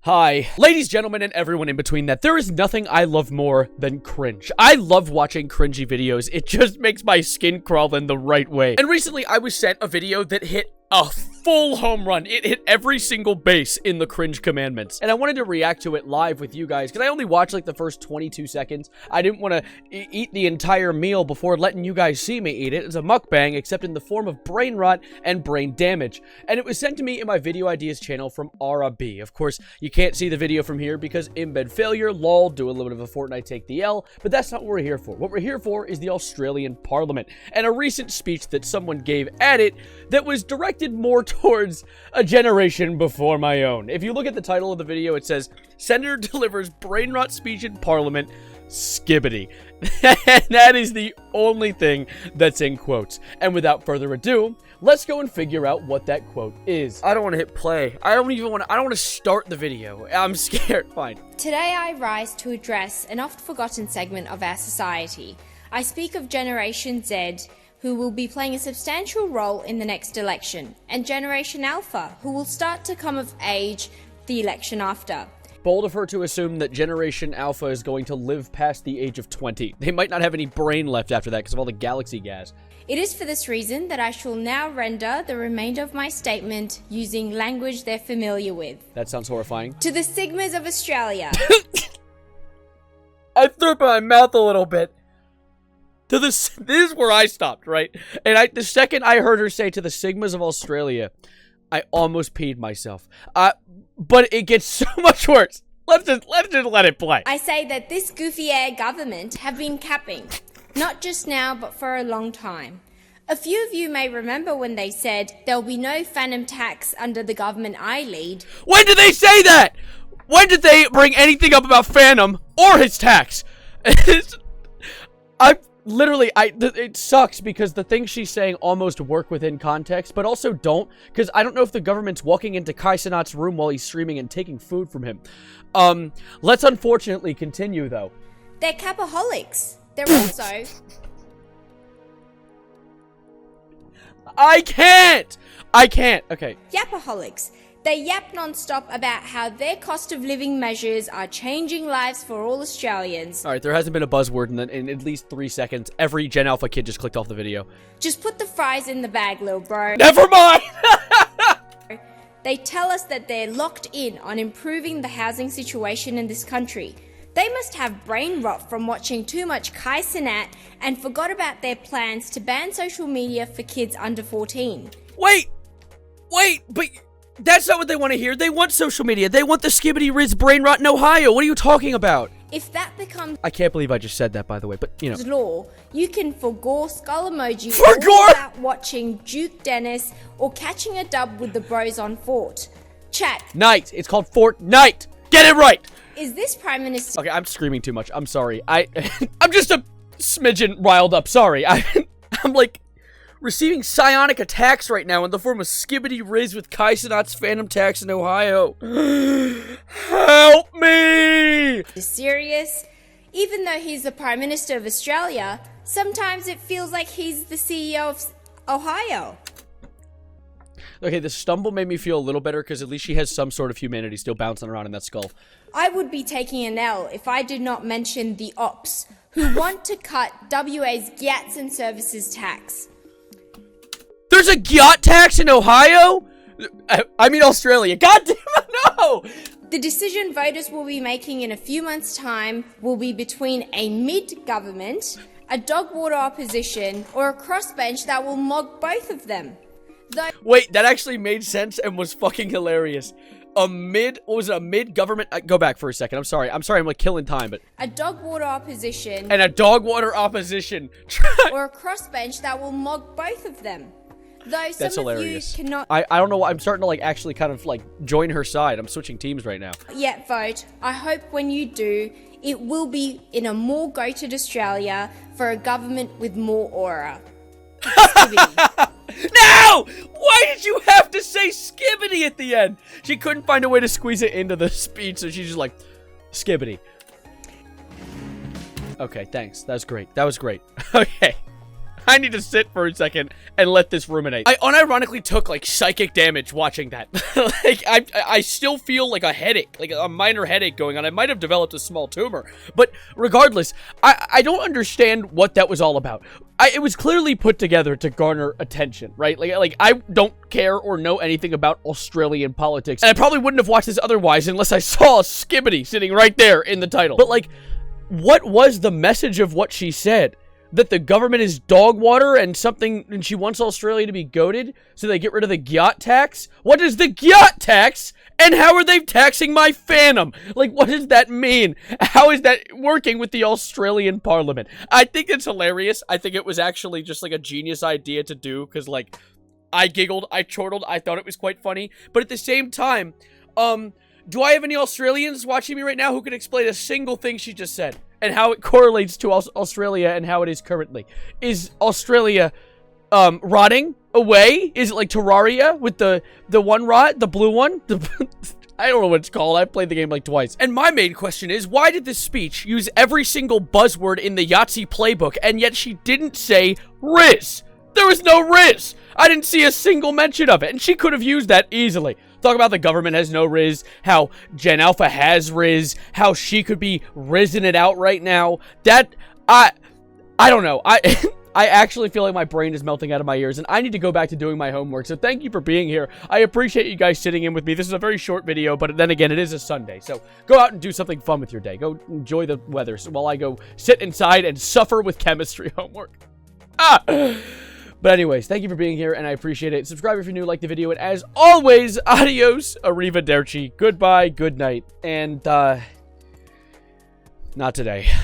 Hi, ladies, gentlemen, and everyone in between that. There is nothing I love more than cringe. I love watching cringy videos. It just makes my skin crawl in the right way. And recently, I was sent a video that hit a full home run. It hit every single base in the cringe commandments. And I wanted to react to it live with you guys, because I only watched like the first 22 seconds. I didn't want to eat the entire meal before letting you guys see me eat it. It's a mukbang, except in the form of brain rot and brain damage. And it was sent to me in my video ideas channel from RB. Of course, you can't see the video from here because embed failure, lol, do a little bit of a Fortnite take the L, but that's not what we're here for. What we're here for is the Australian Parliament, and a recent speech that someone gave at it that was directed more towards a generation before my own. If you look at the title of the video, it says, Senator delivers brain rot speech in Parliament, Skibidi. And that is the only thing that's in quotes. And without further ado, let's go and figure out what that quote is. I don't want to hit play. I don't want to start the video. I'm scared. Fine. Today I rise to address an oft-forgotten segment of our society. I speak of Generation Z, who will be playing a substantial role in the next election, and Generation Alpha, who will start to come of age the election after. Bold of her to assume that Generation Alpha is going to live past the age of 20. They might not have any brain left after that because of all the galaxy gas. It is for this reason that I shall now render the remainder of my statement using language they're familiar with. That sounds horrifying. To the Sigmas of Australia. I threw up in my mouth a little bit. This is where I stopped, right? And the second I heard her say to the Sigmas of Australia, I almost peed myself. But it gets so much worse. Let's just let it play. I say that this goofy-air government have been capping, not just now, but for a long time. A few of you may remember when they said there'll be no phantom tax under the government I lead. When did they say that? When did they bring anything up about Phantom or his tax? It sucks because the things she's saying almost work within context, but also don't, because I don't know if the government's walking into Kai Cenat's room while he's streaming and taking food from him. Let's unfortunately continue, though. They're capaholics. They're also... I can't! Okay. Yapaholics. They yap non-stop about how their cost of living measures are changing lives for all Australians. Alright, there hasn't been a buzzword in at least 3 seconds. Every Gen Alpha kid just clicked off the video. Just put the fries in the bag, little bro. Never mind! They tell us that they're locked in on improving the housing situation in this country. They must have brain rot from watching too much Kai Cenat and forgot about their plans to ban social media for kids under 14. Wait, but... That's not what they want to hear. They want social media. They want the Skibidi Riz brain rot in Ohio. What are you talking about? If that becomes... I can't believe I just said that, by the way, but, you know. ...law, you can forgo skull emoji all without watching Duke Dennis or catching a dub with the bros on Fort. Chat. Night. It's called Fortnite. Get it right. Is this Prime Minister... Okay, I'm screaming too much. I'm sorry. I'm just a smidgen riled up. Sorry. I'm like... receiving psionic attacks right now in the form of Skibidi Riz with Kai Cenat's phantom tax in Ohio. Help me! ...is serious. Even though he's the Prime Minister of Australia, sometimes it feels like he's the CEO of Ohio. Okay, the stumble made me feel a little better because at least she has some sort of humanity still bouncing around in that skull. I would be taking an L if I did not mention the Ops, who want to cut WA's Gyats and Services tax. There's a yacht tax in Ohio? I mean Australia. God damn it, no! The decision voters will be making in a few months' time will be between a mid-government, a dog water opposition, or a crossbench that will mog both of them. Wait, that actually made sense and was fucking hilarious. What was it, a mid-government? Go back for a second. I'm sorry, I'm like killing time, but... A dog water opposition. And a dog water opposition. Or a crossbench that will mog both of them. Though That's some hilarious. Of you cannot I don't know why I'm starting to like actually kind of like join her side. I'm switching teams right now. yet vote. I hope when you do, it will be in a more goated Australia for a government with more aura. No! Why did you have to say Skibidi at the end? She couldn't find a way to squeeze it into the speech, so she's just like, Skibidi. Okay, thanks. That was great. Okay. I need to sit for a second and let this ruminate. I unironically took, like, psychic damage watching that. Like, I still feel like a headache, like a minor headache going on. I might have developed a small tumor. But regardless, I don't understand what that was all about. It was clearly put together to garner attention, right? Like I don't care or know anything about Australian politics. And I probably wouldn't have watched this otherwise unless I saw Skibidi sitting right there in the title. But, like, what was the message of what she said? That the government is dog water and she wants Australia to be goated so they get rid of the gyat tax? What is the gyat tax? And how are they taxing my Phantom? Like, what does that mean? How is that working with the Australian Parliament? I think it's hilarious. I think it was actually just, like, a genius idea to do because, like, I giggled, I chortled, I thought it was quite funny. But at the same time, do I have any Australians watching me right now who can explain a single thing she just said? And how it correlates to Australia and how it is currently. Is Australia, rotting away? Is it like Terraria with the one rot? The blue one? I don't know what it's called. I played the game like twice. And my main question is, why did this speech use every single buzzword in the Yahtzee playbook, and yet she didn't say Riz? There was no Riz! I didn't see a single mention of it, and she could have used that easily. Talk about the government has no Riz, how Gen Alpha has Riz, how she could be rizzing it out right now. That, I don't know. I actually feel like my brain is melting out of my ears, and I need to go back to doing my homework. So thank you for being here. I appreciate you guys sitting in with me. This is a very short video, but then again, it is a Sunday. So go out and do something fun with your day. Go enjoy the weather while I go sit inside and suffer with chemistry homework. But anyways, thank you for being here, and I appreciate it. Subscribe if you're new, like the video, and as always, adios, arrivederci, goodbye, good night, and, not today.